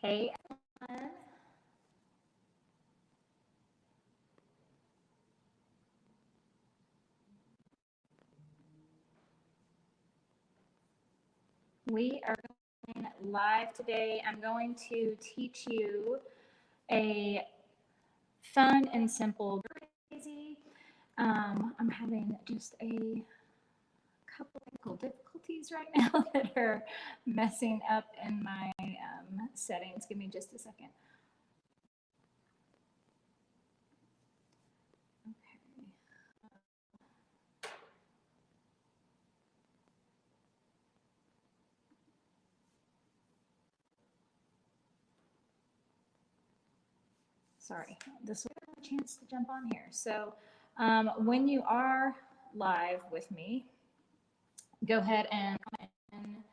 Hey, everyone. We are going live today. I'm going to teach you a fun and simple Daisy. I'm having just a couple of difficulties right now that are messing up in my settings. Give me just a second. Okay. Sorry, this will give me a chance to jump on here. So when you are live with me, go ahead and comment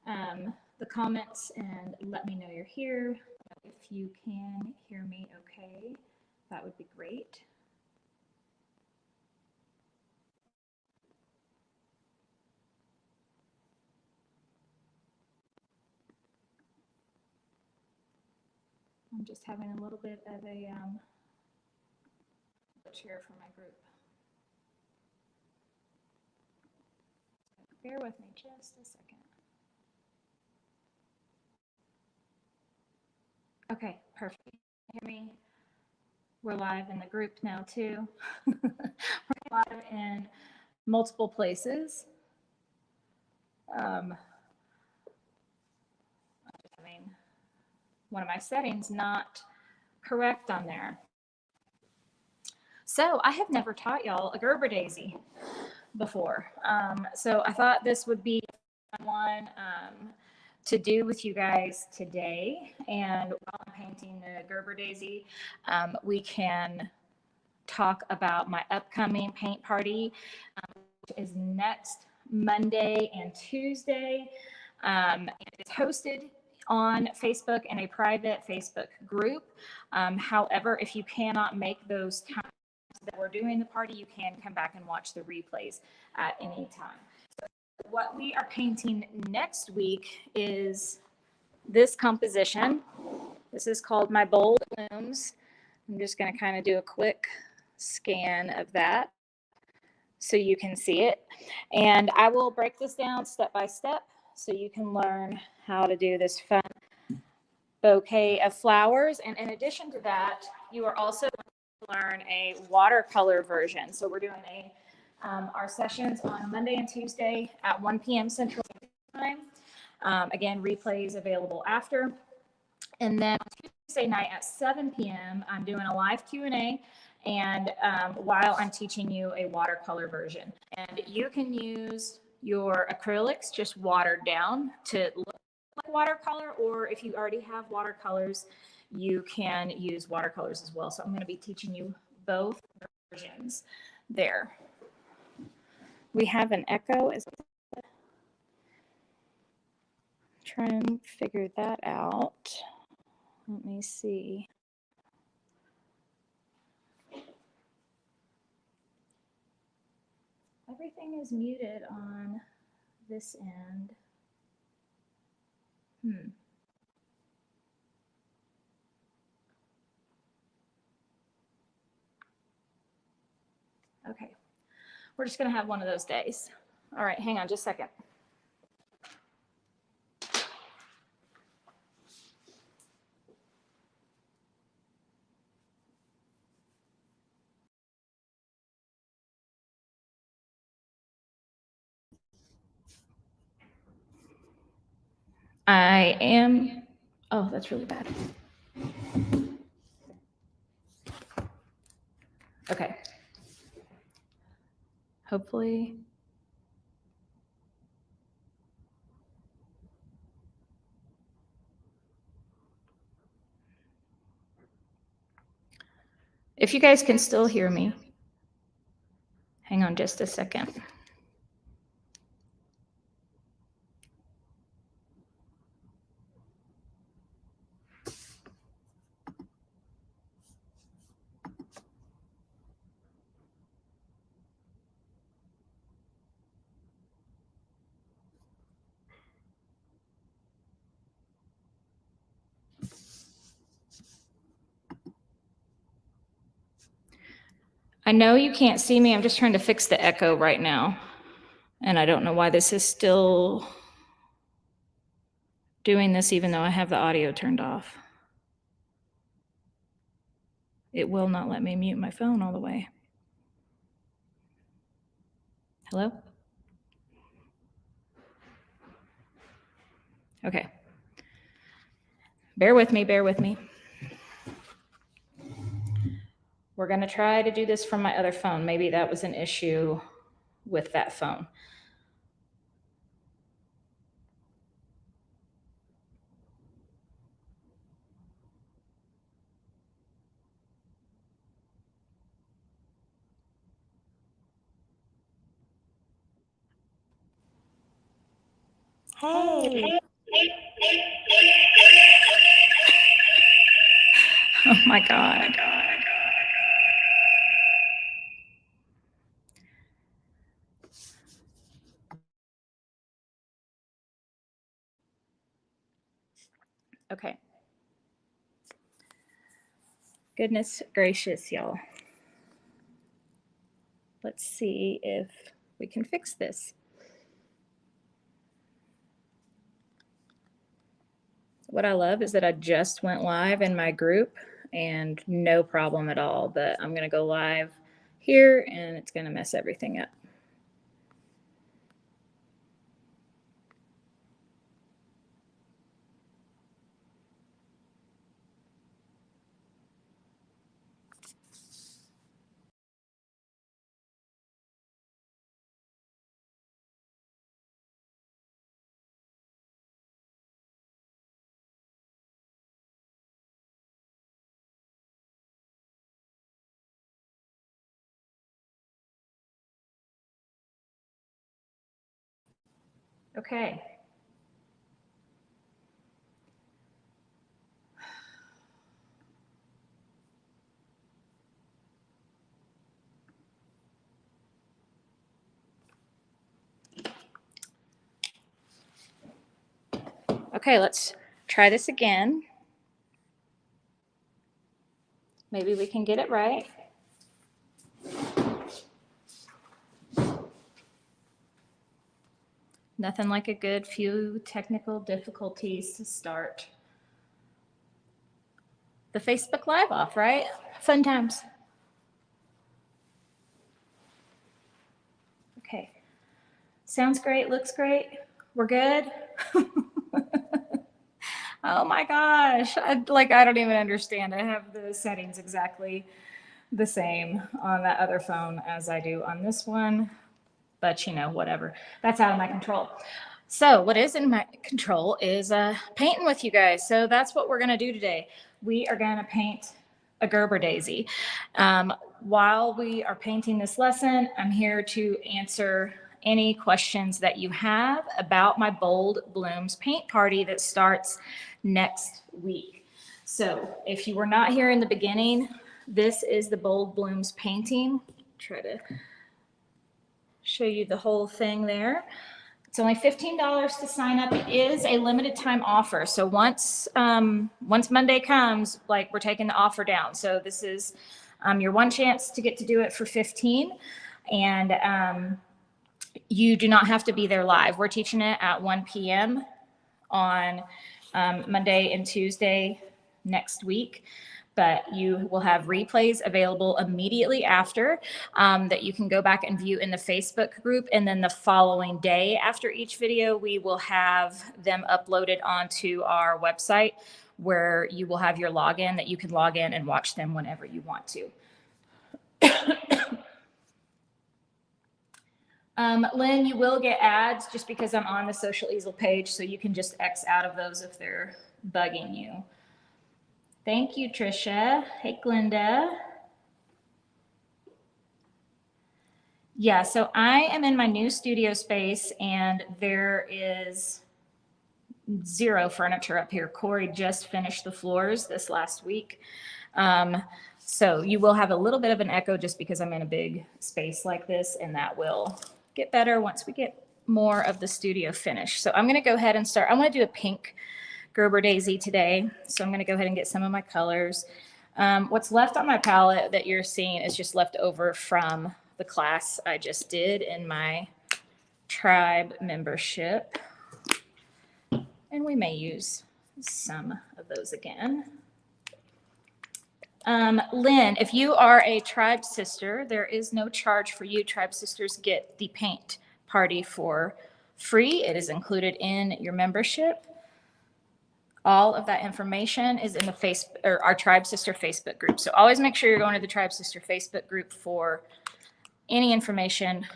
in the comments and let me know you're here. If you can hear me okay, that would be great. I'm just having a little bit of a glitch here for my group. Bear with me just a second. Okay, perfect. Hear me? We're live in the group now too. We're live in multiple places. I'm just having one of my settings not correct on there. So I have never taught y'all a Gerber Daisy before. So I thought this would be one to do with you guys today. And while I'm painting the Gerber Daisy, we can talk about my upcoming paint party, which is next Monday and Tuesday. It's hosted on Facebook in a private Facebook group. However, if you cannot make those times that we're doing the party, you can come back and watch the replays at any time. So what we are painting next week is this composition. This is called My Bold Blooms. I'm just going to kind of do a quick scan of that so you can see it. And I will break this down step by step so you can learn how to do this fun bouquet of flowers. And in addition to that, you are also going to learn a watercolor version. So we're doing our sessions on Monday and Tuesday at 1 p.m. Central Time. Again, replays available after. And then Tuesday night at 7 p.m., I'm doing a live Q&A. And while I'm teaching you a watercolor version, and you can use your acrylics just watered down to look like watercolor, or if you already have watercolors, you can use watercolors as well. So I'm going to be teaching you both versions there. We have an echo. Try and figure that out. Let me see. Everything is muted on this end. Okay, we're just gonna have one of those days. All right, hang on just a second. I am, oh, that's really bad. Okay. Hopefully. If you guys can still hear me, hang on just a second. I know you can't see me. I'm just trying to fix the echo right now. And I don't know why this is still doing this even though I have the audio turned off. It will not let me mute my phone all the way. Hello? Okay. Bear with me, bear with me. We're going to try to do this from my other phone. Maybe that was an issue with that phone. Hey. Oh my God. Okay. Goodness gracious, y'all. Let's see if we can fix this. What I love is that I just went live in my group and no problem at all, but I'm going to go live here and it's going to mess everything up. Okay. Okay, let's try this again. Maybe we can get it right. Nothing like a good few technical difficulties to start the Facebook Live off, right? Fun times. Okay. Sounds great, looks great. We're good. Oh my gosh. I don't even understand. I have the settings exactly the same on that other phone as I do on this one. But you know, whatever. That's out of my control. So what is in my control is painting with you guys. So that's what we're going to do today. We are going to paint a Gerber Daisy. While we are painting this lesson, I'm here to answer any questions that you have about my Bold Blooms paint party that starts next week. So if you were not here in the beginning, this is the Bold Blooms painting. Try to show you the whole thing there. It's only $15 to sign up. It is a limited time offer. So once Monday comes, we're taking the offer down. So this is your one chance to get to do it for $15. And you do not have to be there live. We're teaching it at 1 p.m. on Monday and Tuesday next week. But you will have replays available immediately after that you can go back and view in the Facebook group. And then the following day after each video, we will have them uploaded onto our website where you will have your login that you can log in and watch them whenever you want to. Lynn, you will get ads just because I'm on the Social Easel page, so you can just X out of those if they're bugging you. Thank you, Trisha. Hey, Glenda. Yeah, so I am in my new studio space and there is zero furniture up here. Corey just finished the floors this last week. So you will have a little bit of an echo just because I'm in a big space like this, and that will get better once we get more of the studio finished. So I'm going to go ahead and start. I want to do a pink Gerber Daisy today. So I'm going to go ahead and get some of my colors. What's left on my palette that you're seeing is just left over from the class I just did in my tribe membership. And we may use some of those again. Lynn, if you are a tribe sister, there is no charge for you. Tribe sisters get the paint party for free. It is included in your membership. All of that information is in the our Tribe Sister Facebook group. So always make sure you're going to the Tribe Sister Facebook group for any information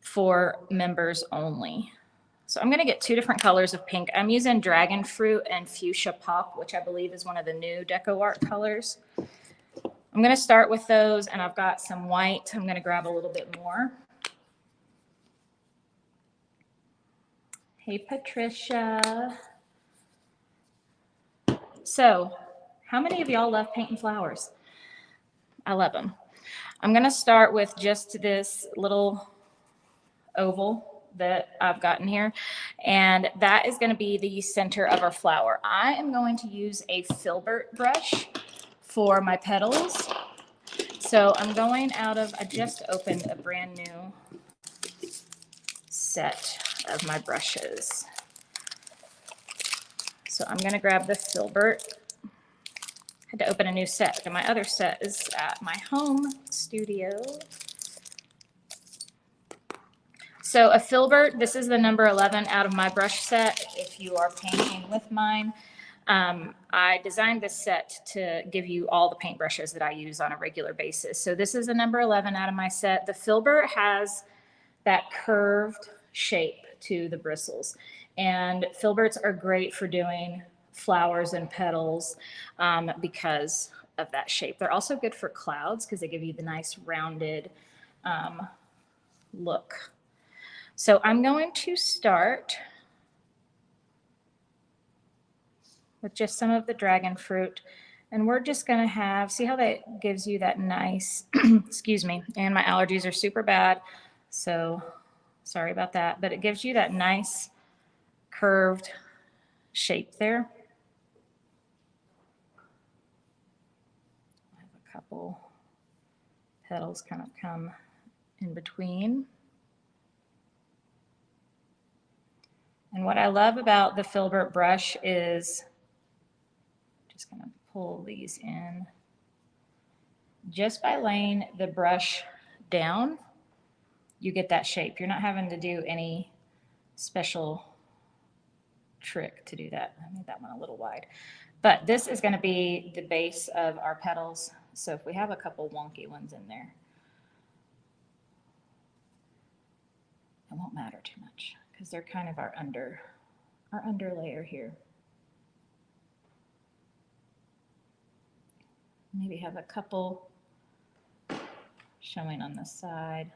for members only. So I'm going to get 2 different colors of pink. I'm using Dragon Fruit and Fuchsia Pop, which I believe is one of the new Deco Art colors. I'm going to start with those, and I've got some white. I'm going to grab a little bit more. Hey, Patricia. So how many of y'all love painting flowers? I love them. I'm going to start with just this little oval that I've gotten here, and that is going to be the center of our flower. I am going to use a filbert brush for my petals. So I'm going out of, I just opened a brand new set of my brushes. So I'm going to grab the filbert. I had to open a new set, and my other set is at my home studio. So a filbert, this is the number 11 out of my brush set. If you are painting with mine, I designed this set to give you all the paint brushes that I use on a regular basis. So this is a number 11 out of my set. The filbert has that curved shape to the bristles, and filberts are great for doing flowers and petals because of that shape. They're also good for clouds because they give you the nice rounded look. So I'm going to start with just some of the dragon fruit, and we're just going to have, see how that gives you that nice, excuse me, and my allergies are super bad, so sorry about that, but it gives you that nice curved shape there. I have a couple petals kind of come in between. And what I love about the filbert brush is, just going to pull these in, just by laying the brush down, you get that shape. You're not having to do any special trick to do that. I made that one a little wide. But this is going to be the base of our petals. So if we have a couple wonky ones in there, it won't matter too much because they're kind of our under layer here. Maybe have a couple showing on the side.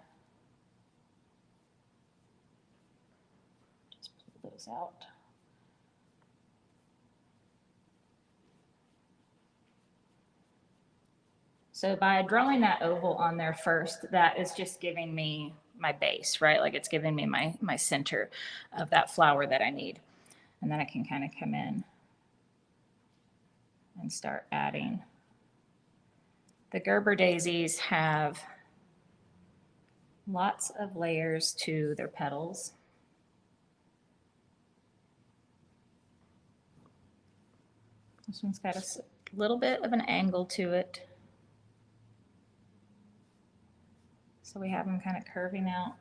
Just pull those out. So by drawing that oval on there first, that is just giving me my base, right? Like it's giving me my center of that flower that I need. And then I can kind of come in and start adding. The Gerber daisies have lots of layers to their petals. This one's got a little bit of an angle to it. So we have them kind of curving out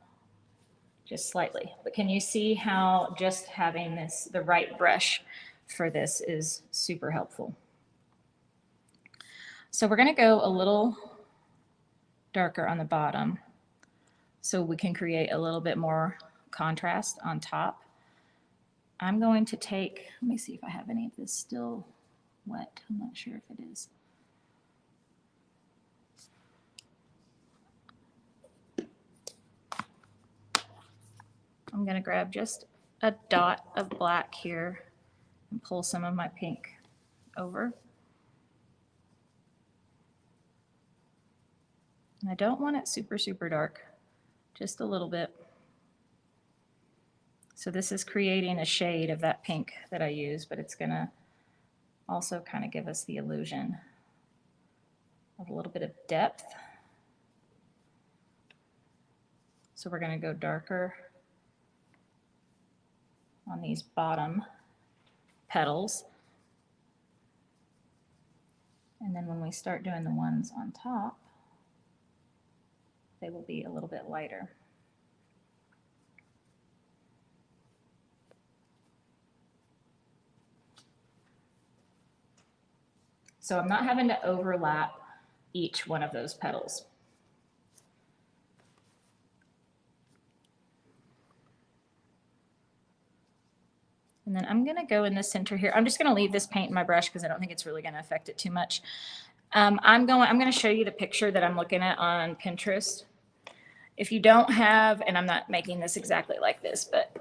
just slightly. But can you see how just having the right brush for this is super helpful? So we're going to go a little darker on the bottom so we can create a little bit more contrast on top. I'm going to take, let me see if I have any of this still wet. I'm not sure if it is. I'm going to grab just a dot of black here and pull some of my pink over. And I don't want it super, super dark, just a little bit. So this is creating a shade of that pink that I use, but it's going to also kind of give us the illusion of a little bit of depth. So we're going to go darker on these bottom petals. And then when we start doing the ones on top, they will be a little bit lighter. So I'm not having to overlap each one of those petals. And then I'm going to go in the center here. I'm just going to leave this paint in my brush because I don't think it's really going to affect it too much. I'm going to show you the picture that I'm looking at on Pinterest. If you don't have, and I'm not making this exactly like this, but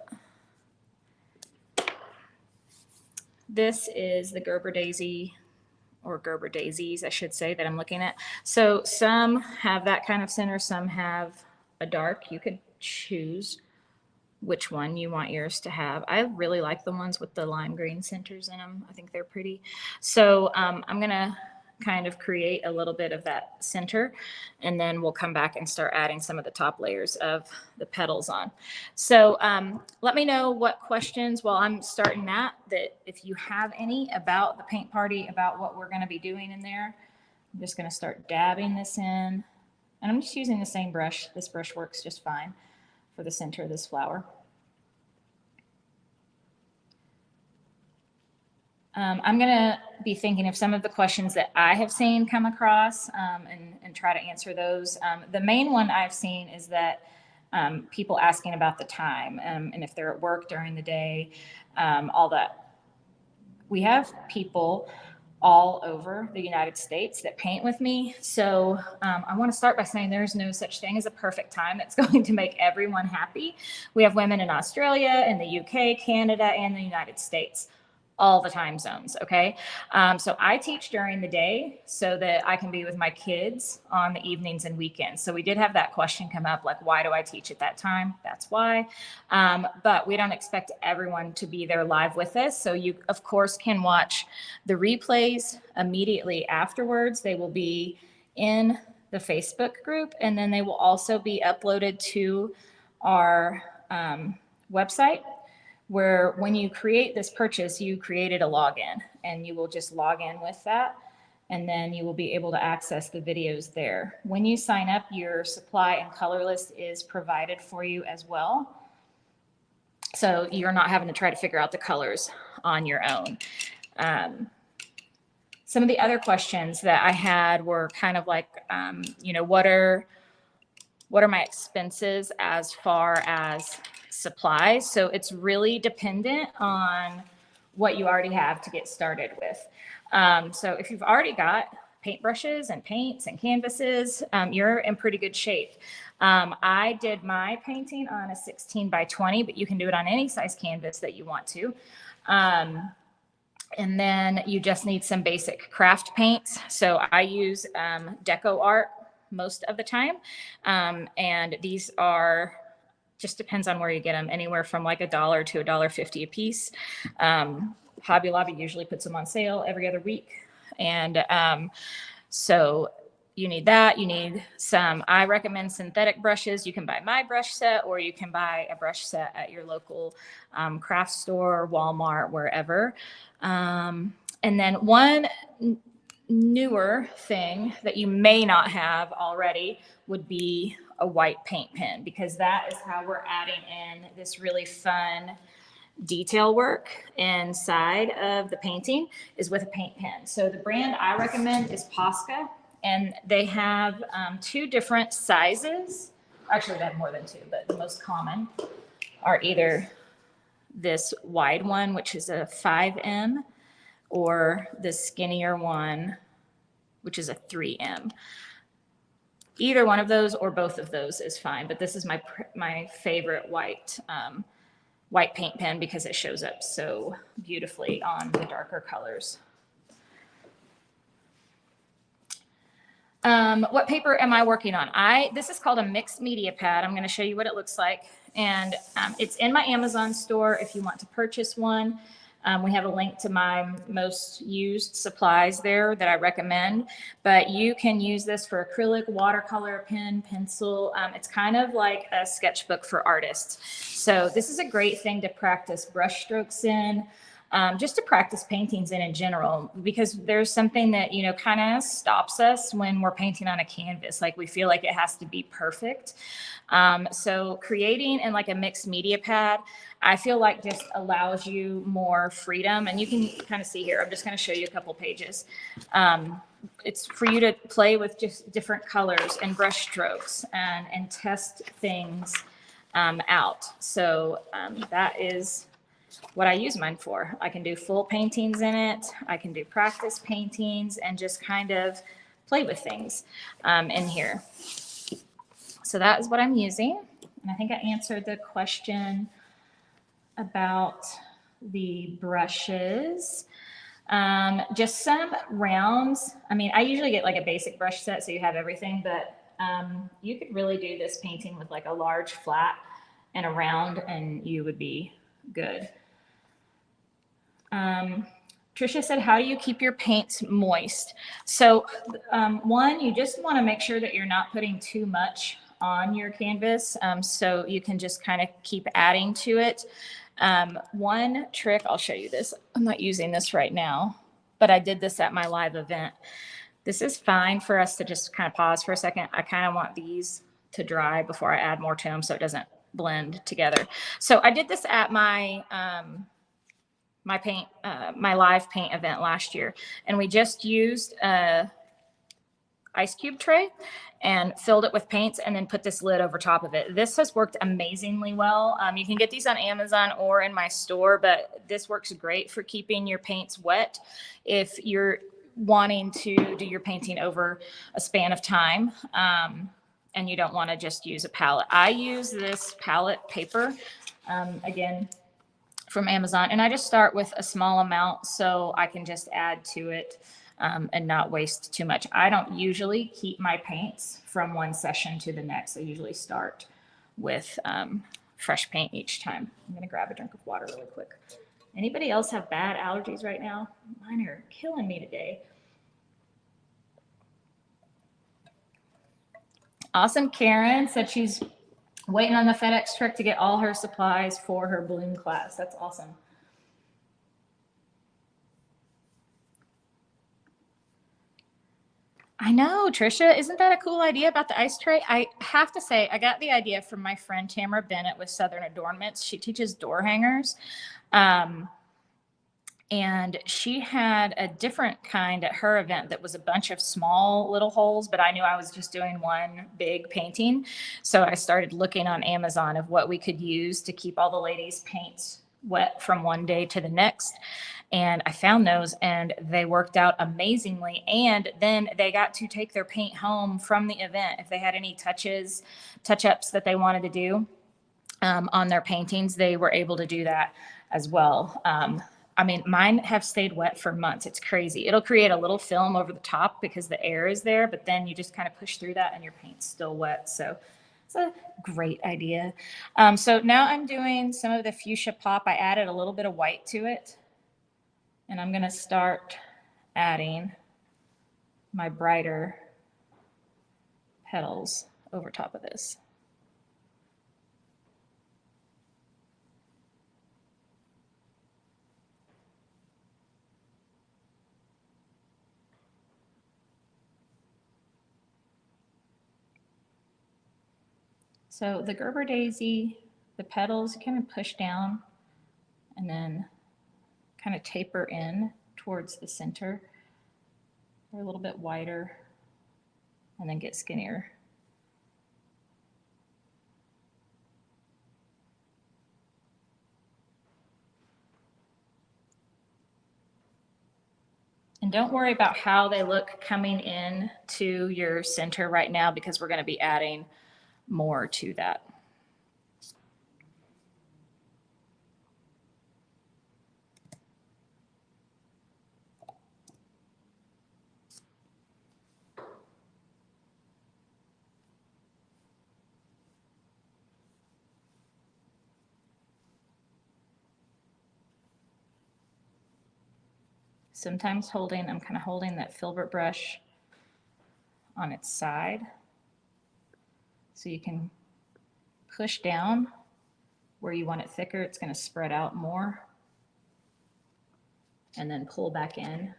this is the Gerbera Daisy, or Gerbera Daisies, I should say, that I'm looking at. So some have that kind of center, some have a dark. You could choose which one you want yours to have. I really like the ones with the lime green centers in them. I think they're pretty. So I'm going to kind of create a little bit of that center, and then we'll come back and start adding some of the top layers of the petals on. So let me know what questions while I'm starting that if you have any about the paint party, about what we're going to be doing in there. I'm just going to start dabbing this in, and I'm just using the same brush. This brush works just fine for the center of this flower. I'm going to be thinking of some of the questions that I have seen come across and try to answer those. The main one I've seen is that people asking about the time and if they're at work during the day, all that. We have people all over the United States that paint with me. So I want to start by saying there's no such thing as a perfect time that's going to make everyone happy. We have women in Australia, in the UK, Canada, and the United States. All the time zones, okay? So I teach during the day so that I can be with my kids on the evenings and weekends. So we did have that question come up, like, why do I teach at that time? That's why. But we don't expect everyone to be there live with us. So you, of course, can watch the replays immediately afterwards. They will be in the Facebook group, and then they will also be uploaded to our website, where when you create this purchase, you created a login, and you will just log in with that, and then you will be able to access the videos there. When you sign up, your supply and color list is provided for you as well. So you're not having to try to figure out the colors on your own. Some of the other questions that I had were kind of like, you know, what are my expenses as far as supplies? So it's really dependent on what you already have to get started with. So if you've already got paintbrushes and paints and canvases, you're in pretty good shape. I did my painting on a 16 by 20, but you can do it on any size canvas that you want to. And then you just need some basic craft paints. So I use Deco Art most of the time. And these are, just depends on where you get them, anywhere from like $1 to $1.50 a piece. Hobby Lobby usually puts them on sale every other week. And so you need that. You need some, I recommend synthetic brushes. You can buy my brush set, or you can buy a brush set at your local craft store, Walmart, wherever. And then one newer thing that you may not have already would be a white paint pen, because that is how we're adding in this really fun detail work inside of the painting, is with a paint pen. So the brand I recommend is Posca, and they have 2 different sizes. Actually, they have more than 2, but the most common are either this wide one, which is a 5M, or the skinnier one, which is a 3M. Either one of those or both of those is fine, but this is my favorite white paint pen because it shows up so beautifully on the darker colors. What paper am I working on? This is called a mixed media pad. I'm going to show you what it looks like, and it's in my Amazon store if you want to purchase one. We have a link to my most used supplies there that I recommend, but you can use this for acrylic, watercolor, pen, pencil. It's kind of like a sketchbook for artists. So this is a great thing to practice brush strokes in. Just to practice paintings in general, because there's something that, you know, kind of stops us when we're painting on a canvas. Like we feel like it has to be perfect. So creating in like a mixed media pad, I feel like just allows you more freedom. And you can kind of see here, I'm just going to show you a couple pages. It's for you to play with just different colors and brush strokes and test things out. So that is what I use mine for. I can do full paintings in it. I can do practice paintings and just kind of play with things in here. So that is what I'm using. And I think I answered the question about the brushes. Just some rounds. I mean, I usually get like a basic brush set so you have everything, but you could really do this painting with like a large flat and a round and you would be good. Tricia said, how do you keep your paints moist? So one, you just want to make sure that you're not putting too much on your canvas, so you can just kind of keep adding to it. One trick, I'll show you this. I'm not using this right now, but I did this at my live event. This is fine for us to just kind of pause for a second. I kind of want these to dry before I add more to them so it doesn't blend together. So I did this at my my live paint event last year, and we just used a Icecube tray and filled it with paints and then put this lid over top of it. This has worked amazingly well. You can get these on Amazon or in my store, but this works great for keeping your paints wet if you're wanting to do your painting over a span of time and you don't want to just use a palette. I use this palette paper, again, from Amazon, and I just start with a small amount so I can just add to it and not waste too much. I don't usually keep my paints from one session to the next. I usually start with fresh paint each time. I'm gonna grab a drink of water really quick. Anybody else have bad allergies right now? Mine are killing me today. Awesome. Karen said she's waiting on the FedEx truck to get all her supplies for her bloom class. That's awesome. I know, Trisha, isn't that a cool idea about the ice tray? I have to say, I got the idea from my friend Tamara Bennett with Southern Adornments. She teaches door hangers. And she had a different kind at her event that was a bunch of small little holes, but I knew I was just doing one big painting. So I started looking on Amazon of what we could use to keep all the ladies' paints wet from one day to the next. And I found those and they worked out amazingly. And then they got to take their paint home from the event. If they had any touch-ups that they wanted to do on their paintings, they were able to do that as well. I mean, mine have stayed wet for months. It's crazy. It'll create a little film over the top because the air is there, but then you just kind of push through that and your paint's still wet. So it's a great idea. So now I'm doing some of the fuchsia pop. I added a little bit of white to it. And I'm going to start adding my brighter petals over top of this. So the Gerber Daisy, the petals kind of push down and then kind of taper in towards the center. They're a little bit wider and then get skinnier. And don't worry about how they look coming in to your center right now because we're going to be adding more to that. Sometimes I'm kind of holding that filbert brush on its side. So you can push down where you want it thicker. It's going to spread out more. And then pull back in.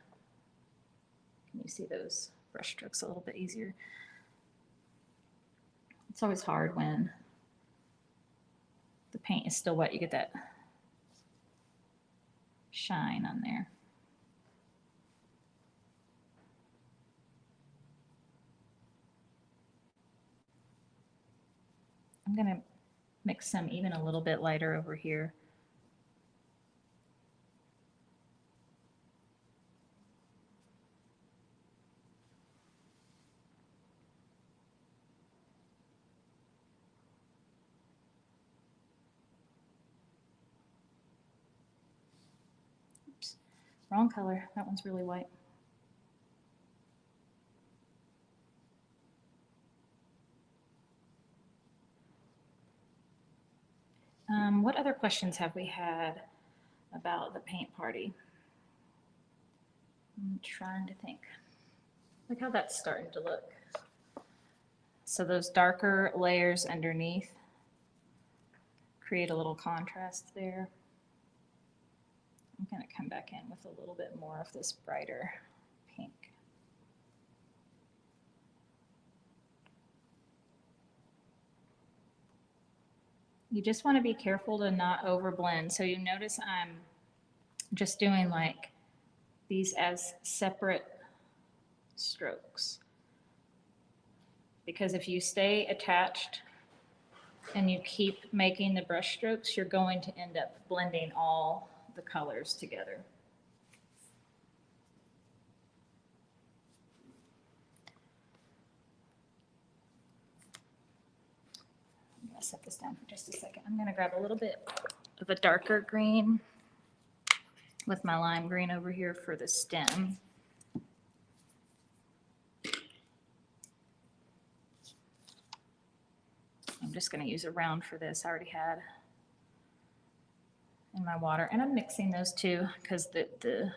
Can you see those brush strokes a little bit easier? It's always hard when the paint is still wet. You get that shine on there. I'm going to mix some even a little bit lighter over here. Oops, wrong color. That one's really white. What other questions have we had about the paint party? I'm trying to think. Look how that's starting to look. So those darker layers underneath create a little contrast there. I'm going to come back in with a little bit more of this brighter pink. You just want to be careful to not overblend. So you notice I'm just doing like these as separate strokes. Because if you stay attached and you keep making the brush strokes, you're going to end up blending all the colors together. I'm going to set this down for just a second. I'm going to grab a little bit of a darker green with my lime green over here for the stem. I'm just going to use a round for this. I already had in my water, and I'm mixing those two because the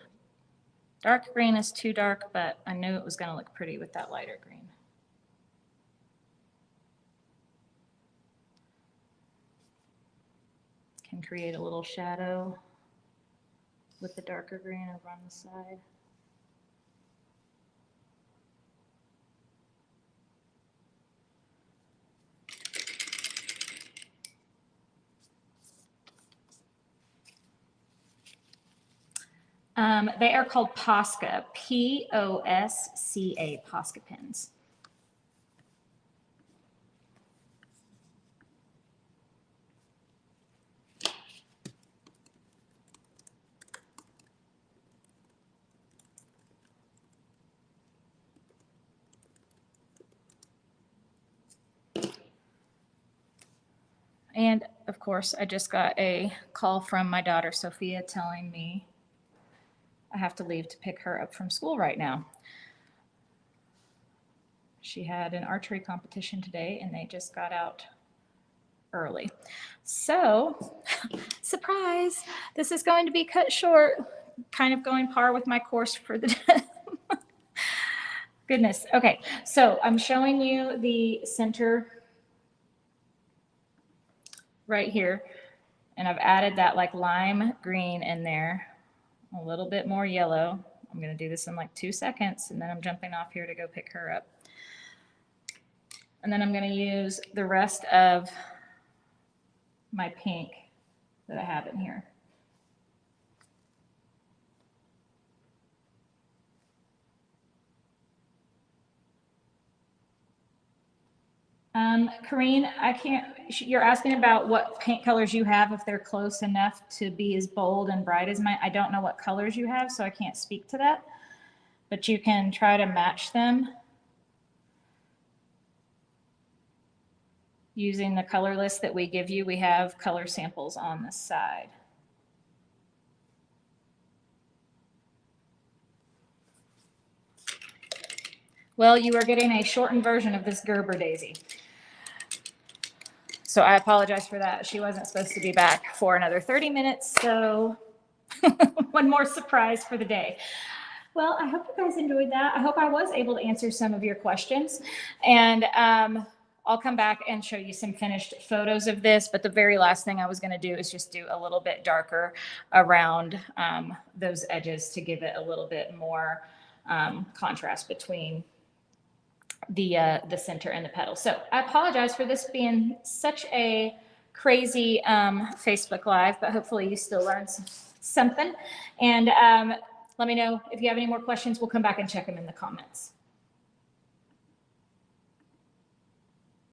dark green is too dark, but I knew it was going to look pretty with that lighter green. Can create a little shadow with the darker green over on the side. They are called Posca, P-O-S-C-A, Posca pens. And of course, I just got a call from my daughter, Sophia, telling me I have to leave to pick her up from school right now. She had an archery competition today and they just got out early. So, surprise, this is going to be cut short, kind of going par with my course for the day. Goodness. Okay, so I'm showing you the center right here, and I've added that like lime green in there, a little bit more yellow. I'm going to do this in like 2 seconds, and then I'm jumping off here to go pick her up. And then I'm going to use the rest of my pink that I have in here. Corrine, you're asking about what paint colors you have, if they're close enough to be as bold and bright as mine. I don't know what colors you have, so I can't speak to that, but you can try to match them using the color list that we give you. We have color samples on the side. Well, you are getting a shortened version of this Gerbera Daisy. So I apologize for that. She wasn't supposed to be back for another 30 minutes, so One more surprise for the day. Well, I hope you guys enjoyed that. I hope I was able to answer some of your questions. And I'll come back and show you some finished photos of this. But the very last thing I was going to do is just do a little bit darker around those edges to give it a little bit more contrast between the center and the petal. So I apologize for this being such a crazy Facebook Live, but hopefully you still learned something. And let me know if you have any more questions. We'll come back and check them in the comments.